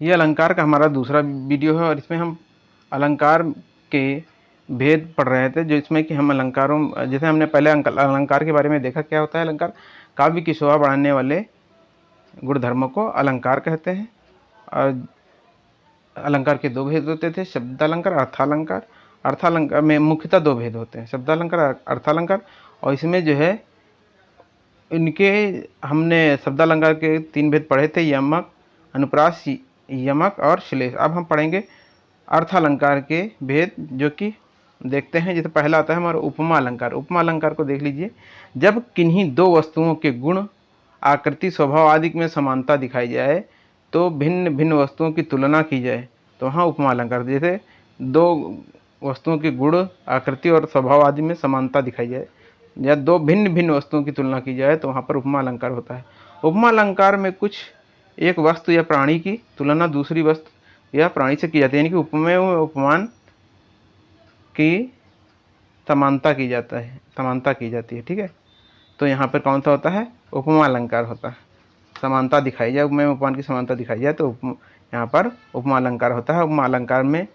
ये अलंकार का हमारा दूसरा वीडियो है और इसमें हम अलंकार के भेद पढ़ रहे थे, जो इसमें कि हम अलंकारों, जैसे हमने पहले अलंकार के बारे में देखा क्या होता है अलंकार। काव्य की शोभा बढ़ाने वाले गुणधर्मों को अलंकार कहते हैं। और अलंकार के दो भेद होते थे, शब्दालंकार, अर्थालंकार। अर्थालंकार में मुख्यतः दो भेद होते हैं, शब्दालंकार, अर्थालंकार। और इसमें जो है इनके हमने शब्दालंकार के तीन भेद पढ़े थे, यमक, अनुप्रास, यमक और श्लेष। अब हम पढ़ेंगे अर्थालंकार के भेद, जो कि देखते हैं। जैसे पहला आता है हमारा उपमा अलंकार। उपमा अलंकार को देख लीजिए। जब किन्हीं दो वस्तुओं के गुण, आकृति, स्वभाव आदि में समानता दिखाई जाए तो भिन्न भिन्न वस्तुओं की तुलना की जाए तो वहाँ उपमा अलंकार। जैसे दो वस्तुओं के गुण, आकृति और स्वभाव आदि में समानता दिखाई जाए या दो भिन्न भिन्न वस्तुओं की तुलना की जाए तो वहाँ पर उपमा अलंकार होता है। उपमा अलंकार में कुछ एक वस्तु या प्राणी की तुलना दूसरी वस्तु या प्राणी से की जाती है, यानी कि उपमेय व उपमान की समानता की जाती है। ठीक है, तो यहाँ पर कौन सा होता है? उपमा अलंकार होता है। समानता दिखाई जाए, उपमेय उपमान की समानता दिखाई जाए तो यहाँ पर उपमा अलंकार होता है। उपमा अलंकार में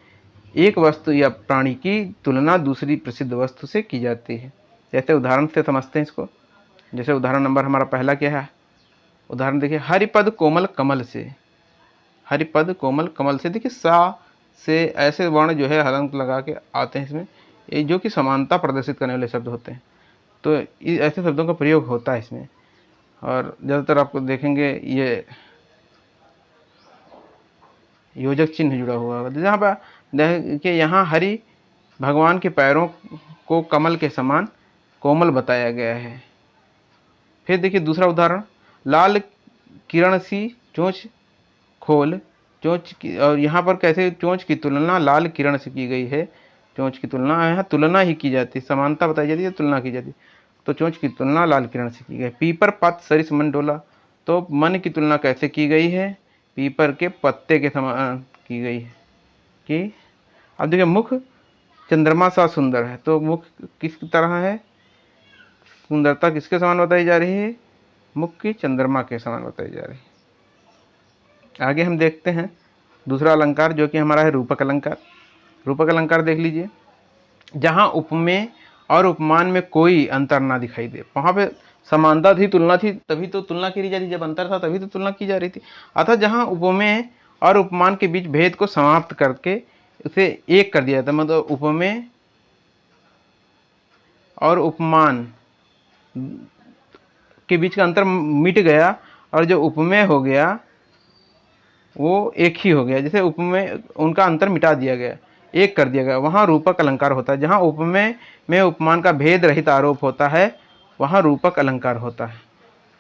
एक वस्तु या प्राणी की तुलना दूसरी प्रसिद्ध वस्तु से की जाती है। जैसे उदाहरण से समझते हैं इसको। जैसे उदाहरण नंबर हमारा पहला क्या है? उदाहरण देखिए, हरिपद कोमल कमल से। हरिपद कोमल कमल से, देखिए सा से ऐसे वर्ण जो है हलंत लगा के आते हैं इसमें, ये जो कि समानता प्रदर्शित करने वाले शब्द होते हैं। तो ऐसे शब्दों का प्रयोग होता है इसमें। और ज़्यादातर आपको देखेंगे ये योजक चिन्ह जुड़ा हुआ होगा। जहाँ पर देखिए, यहाँ हरि भगवान के पैरों को कमल के समान कोमल बताया गया है। फिर देखिए दूसरा उदाहरण, लाल किरण सी चोंच खोल। चोंच की, और यहाँ पर कैसे चोंच की तुलना लाल किरण से की गई है। चोंच की तुलना, यहाँ तुलना ही की जाती है, समानता बताई जाती है, तुलना की जाती है। तो चोंच की तुलना लाल किरण से की गई। पीपर पत सरिस मन डोला, तो मन की तुलना कैसे की गई है? पीपर के पत्ते के समान की गई है। कि अब देखिए, मुख चंद्रमा सा सुंदर है, तो मुख किस तरह है? सुंदरता किसके समान बताई जा रही है? मुख की चंद्रमा के समान बताई जा रही है। आगे हम देखते हैं दूसरा अलंकार, जो कि हमारा है रूपक अलंकार। रूपक अलंकार देख लीजिए। जहाँ उपमेय और उपमान में कोई अंतर ना दिखाई दे, वहाँ पे समानता थी, तुलना थी, तभी तो तुलना की जा रही। जब अंतर था तभी तो तुलना की जा रही थी। अतः जहाँ उपमेय और उपमान के बीच भेद को समाप्त करके उसे एक कर दिया जाता, मतलब उपमेय और उपमान के बीच का अंतर मिट गया और जो उपमेय हो गया वो एक ही हो गया। जैसे उपमेय, उनका अंतर मिटा दिया गया, एक कर दिया गया, वहाँ रूपक अलंकार होता है। जहाँ उपमेय में उपमान का भेद रहित आरोप होता है वहाँ रूपक अलंकार होता है।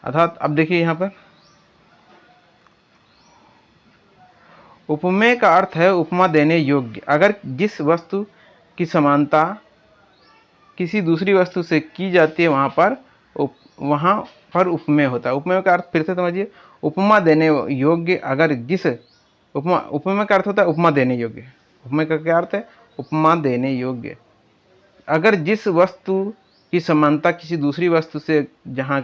अर्थात अब देखिए यहाँ पर उपमेय का अर्थ है उपमा देने योग्य। अगर जिस वस्तु की समानता किसी दूसरी वस्तु से की जाती है वहाँ पर उपमेय होता है। उपमेय का अर्थ फिर से समझिए, उपमा देने योग्य। अगर जिस उपमेय का अर्थ होता है उपमा देने योग्य। उपमेय का क्या अर्थ है? उपमा देने योग्य। अगर जिस वस्तु की समानता किसी दूसरी वस्तु से जहाँ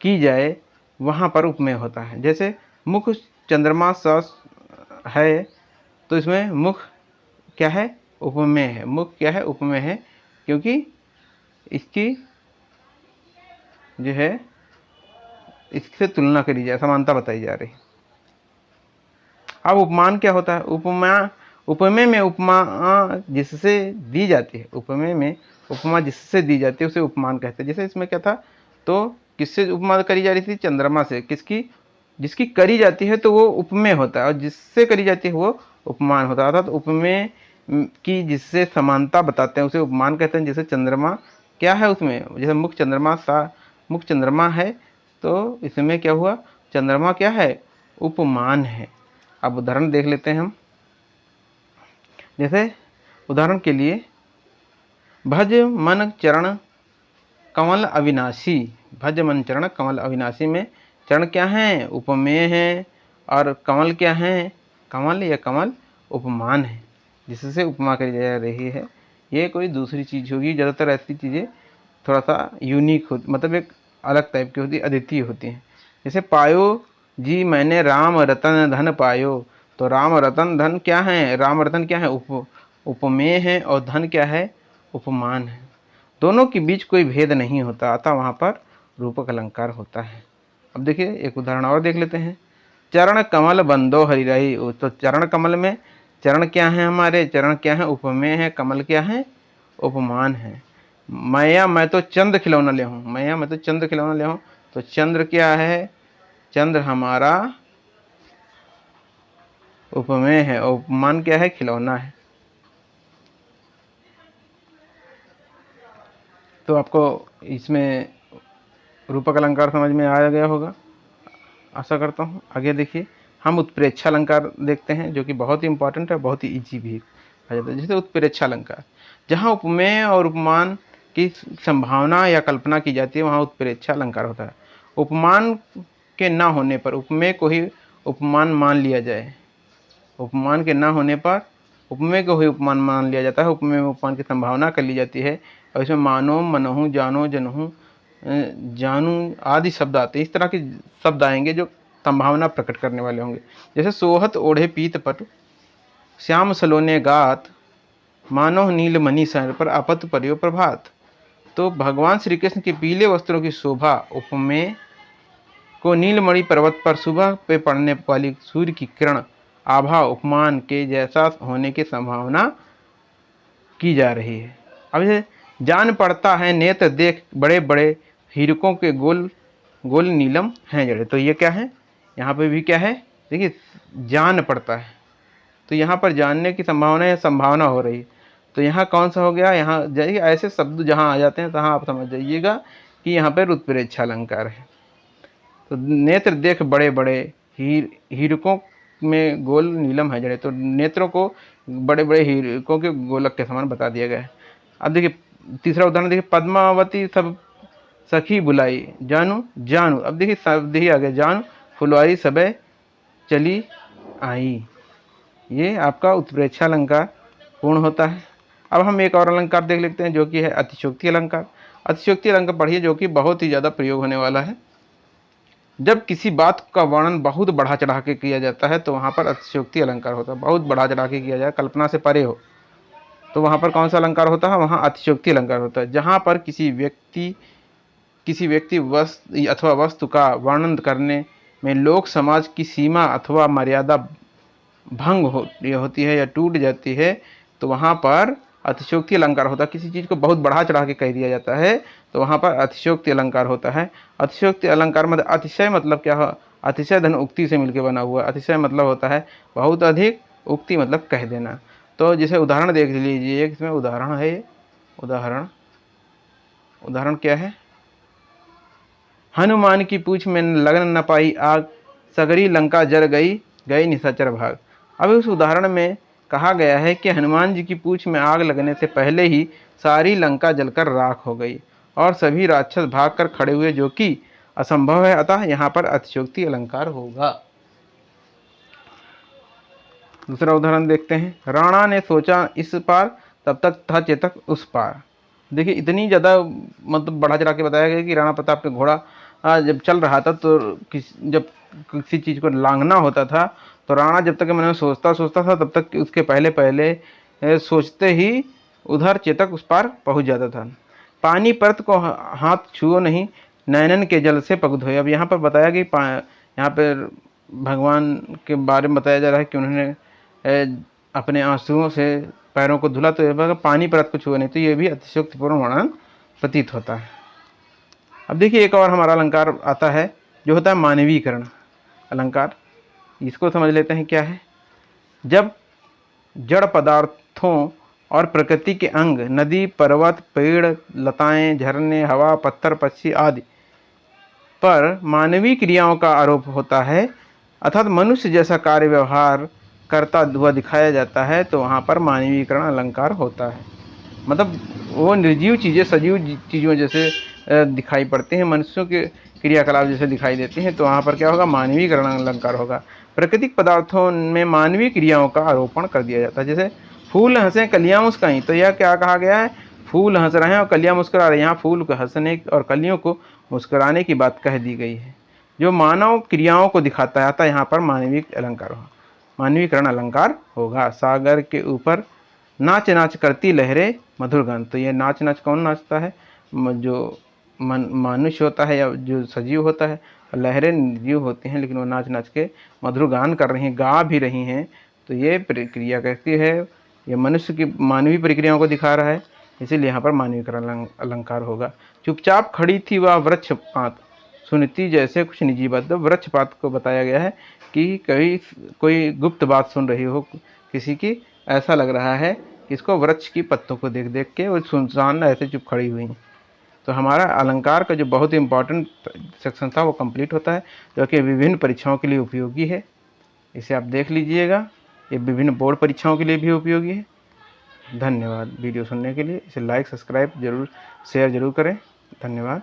की जाए वहाँ पर उपमेय होता है। जैसे मुख चंद्रमा सा है, तो इसमें मुख क्या है? उपमेय है। मुख क्या है? उपमेय है, क्योंकि इसकी जो है इससे तुलना करी जाए, समानता बताई जा रही। अब उपमान क्या होता है? उपमेय में उपमा जिससे दी जाती है, उपमेय में उपमा जिससे दी जाती है उसे उपमान कहते हैं। जैसे इसमें क्या था, तो किससे उपमा करी जा रही थी? चंद्रमा से। किसकी? जिसकी करी जाती है तो वो उपमेय होता है, और जिससे करी जाती है वो उपमान होता है। अर्थात उपमेय की जिससे समानता बताते हैं उसे उपमान कहते हैं। जैसे चंद्रमा क्या है उसमें, जैसे मुख चंद्रमा है, तो इसमें क्या हुआ? चंद्रमा क्या है? उपमान है। अब उदाहरण देख लेते हैं हम। जैसे उदाहरण के लिए, भज मन चरण कमल अविनाशी। भज मन चरण कमल अविनाशी में चरण क्या है? उपमेय है, और कमल क्या है? कमल या कमल उपमान है, जिससे उपमा करी जा रही है। ये कोई दूसरी चीज़ होगी। ज़्यादातर ऐसी चीज़ें थोड़ा सा यूनिक होती, मतलब एक अलग टाइप की होती, अद्वितीय होती हैं। जैसे पायो जी मैंने राम रतन धन पायो। तो राम रतन धन क्या है, राम रतन क्या है, उपमेय है, और धन क्या है, उपमान है। दोनों के बीच कोई भेद नहीं होता, अतः वहाँ पर रूपक अलंकार होता है। अब देखिए एक उदाहरण और देख लेते हैं। चरण कमल बंदो हरिराई। तो चरण कमल में चरण क्या है, हमारे चरण क्या है, उपमेय है, कमल क्या है, उपमान है। मैया मैं तो चंद खिलौना ले हूँ, मैया मैं तो चंद खिलौना ले हूँ। तो चंद्र क्या है, चंद्र हमारा उपमेय है, और उपमान क्या है, खिलौना है। तो आपको इसमें रूपक अलंकार समझ में आ गया होगा, आशा करता हूँ। आगे देखिए हम उत्प्रेक्षा अलंकार देखते हैं, जो कि बहुत ही इंपॉर्टेंट है, बहुत ही ईजी भी आ जाता है। जैसे उत्प्रेक्षा अलंकार, जहाँ उपमेय और उपमान की संभावना या कल्पना की जाती है, वहाँ उत्प्रेक्षा अलंकार होता है। उपमान के ना होने पर उपमेय को ही उपमान मान लिया जाए, उपमान के ना होने पर उपमेय को ही उपमान मान लिया जाता है, उपमेय में उपमान की संभावना कर ली जाती है। और इसमें मानो, मनहु, जानो, जनहु, जानू आदि शब्द आते हैं। इस तरह के शब्द आएंगे जो संभावना प्रकट करने वाले होंगे। जैसे सोहत ओढ़े पीत पट, श्याम सलोने गात, मानो नीलमणि सर पर अपत परियो प्रभात। तो भगवान श्री कृष्ण के पीले वस्त्रों की शोभा उपमेय को नीलमणि पर्वत पर सुबह पे पड़ने वाली सूर्य की किरण आभा उपमान के जैसा होने की संभावना की जा रही है। अब ये जान पड़ता है नेत्र देख बड़े बड़े हीरकों के गोल गोल नीलम हैं जड़े। तो ये क्या है, यहाँ पे भी क्या है, देखिए जान पड़ता है, तो यहाँ पर जानने की संभावना या संभावना हो रही है। तो यहाँ कौन सा हो गया, यहाँ जाइए ऐसे शब्द जहाँ आ जाते हैं तो आप समझ जाइएगा कि यहाँ पर उत्प्रेक्षा अलंकार है। तो नेत्र देख बड़े बड़े हीरकों में गोल नीलम है जड़े। तो नेत्रों को बड़े बड़े हीरकों के गोलक के समान बता दिया गया है। अब देखिए तीसरा उदाहरण देखिए, पद्मावती सब सखी बुलाई, जानू जानू। अब देखिए शब्द ही आ गया, जानू फुलवारी सबे चली आई। ये आपका उत्प्रेक्षा अलंकार पूर्ण होता है। अब हम एक और अलंकार देख लेते हैं, जो कि है अतिशयोक्ति अलंकार। अतिशयोक्ति अलंकार पढ़िए, जो कि बहुत ही ज़्यादा प्रयोग होने वाला है। जब किसी बात का वर्णन बहुत बढ़ा चढ़ा के किया जाता है तो वहाँ पर अतिशयोक्ति अलंकार होता है। बहुत बढ़ा चढ़ा के किया जाए, कल्पना से परे हो, तो वहाँ पर कौन सा अलंकार होता है, वहाँ अतिशयोक्ति अलंकार होता है। जहाँ पर किसी व्यक्ति वस्तु अथवा वस्तु का वर्णन करने में लोक समाज की सीमा अथवा मर्यादा भंग होती है या टूट जाती है, तो वहाँ पर अतिशयोक्ति अलंकार होता है। किसी चीज़ को बहुत बढ़ा चढ़ा के कह दिया जाता है तो वहाँ पर अतिशयोक्ति अलंकार होता है। अतिशयोक्ति अलंकार मतलब अतिशय मतलब क्या है, अतिशय धन उक्ति से मिलकर बना हुआ। अतिशय मतलब होता है बहुत अधिक, उक्ति मतलब कह देना। तो जैसे उदाहरण देख लीजिए, इसमें उदाहरण है, उदाहरण क्या है, हनुमान की पूछ में लगन न पाई आग, सगरी लंका जल गई गई निशाचर भाग। अब उस उदाहरण में कहा गया है कि हनुमान जी की पूछ में आग लगने से पहले ही सारी लंका जलकर राख हो गई और सभी राक्षस भागकर खड़े हुए, जो कि असंभव है, अतः यहाँ पर अतिशयोक्ति अलंकार होगा। दूसरा उदाहरण देखते हैं, राणा ने सोचा इस पार तब तक था चेतक उस पार। देखिए इतनी ज़्यादा मतलब बढ़ा चढ़ा के बताया गया कि राणा प्रताप के घोड़ा जब चल रहा था तो जब किसी चीज़ को लांघना होता था तो राणा जब तक मन में सोचता था तब तक उसके पहले पहले सोचते ही उधर चेतक उस पार पहुंच जाता था। पानी परत को हाथ छुओ नहीं, नैनन के जल से पग धोए। अब यहाँ पर बताया कि यहाँ पर भगवान के बारे में बताया जा रहा है कि उन्होंने अपने आंसुओं से पैरों को धुला, तो ये पानी परत को छुआ नहीं, तो ये भी अतिशयोक्तिपूर्ण वर्णन प्रतीत होता है। अब देखिए एक और हमारा अलंकार आता है जो होता है मानवीकरण अलंकार। इसको समझ लेते हैं क्या है। जब जड़ पदार्थों और प्रकृति के अंग नदी, पर्वत, पेड़, लताएं, झरने, हवा, पत्थर, पक्षी आदि पर मानवीय क्रियाओं का आरोप होता है, अर्थात मनुष्य जैसा कार्य व्यवहार करता हुआ दिखाया जाता है, तो वहाँ पर मानवीकरण अलंकार होता है। मतलब वो निर्जीव चीज़ें सजीव चीज़ों जैसे दिखाई पड़ते हैं, मनुष्यों के क्रियाकलाप जैसे दिखाई देते हैं, तो वहाँ पर क्या होगा, मानवीकरण अलंकार होगा। प्राकृतिक पदार्थों में मानवीय क्रियाओं का आरोपण कर दिया जाता है। जैसे फूल हंसे कलियाँ मुस्काई, तो यह क्या कहा गया है, फूल हंस रहे हैं और कलियाँ मुस्कुरा रही हैं। यहाँ फूल को हंसने और कलियों को मुस्कुराने की बात कह दी गई है। जो मानव क्रियाओं को दिखाता है, अतः यहाँ पर मानवीय अलंकार होगा, मानवीकरण अलंकार होगा। सागर के ऊपर नाच नाच करती लहरें मधुर गान। तो ये नाच नाच कौन नाचता है? जो मनुष्य होता है या जो सजीव होता है। लहरें निर्जीव होती हैं, लेकिन वो नाच नाच के मधुर गान कर रही हैं, गा भी रही हैं। तो ये प्रक्रिया कैसी है? ये मनुष्य की मानवीय प्रक्रियाओं को दिखा रहा है, इसीलिए यहाँ पर मानवीकरण अलंकार होगा। चुपचाप खड़ी थी वह वृक्षपात, सुनती जैसे कुछ निजी बात। तो वृक्षपात को बताया गया है कि कभी कोई गुप्त बात सुन रही हो किसी की, ऐसा लग रहा है कि इसको वृक्ष की पत्तों को देख देख के वो सुनसान ऐसे चुप खड़ी हुई हैं। तो हमारा अलंकार का जो बहुत ही इंपॉर्टेंट सेक्शन था वो कंप्लीट होता है, जो कि विभिन्न परीक्षाओं के लिए उपयोगी है। इसे आप देख लीजिएगा, ये विभिन्न बोर्ड परीक्षाओं के लिए भी उपयोगी है। धन्यवाद वीडियो सुनने के लिए। इसे लाइक सब्सक्राइब जरूर, शेयर जरूर करें। धन्यवाद।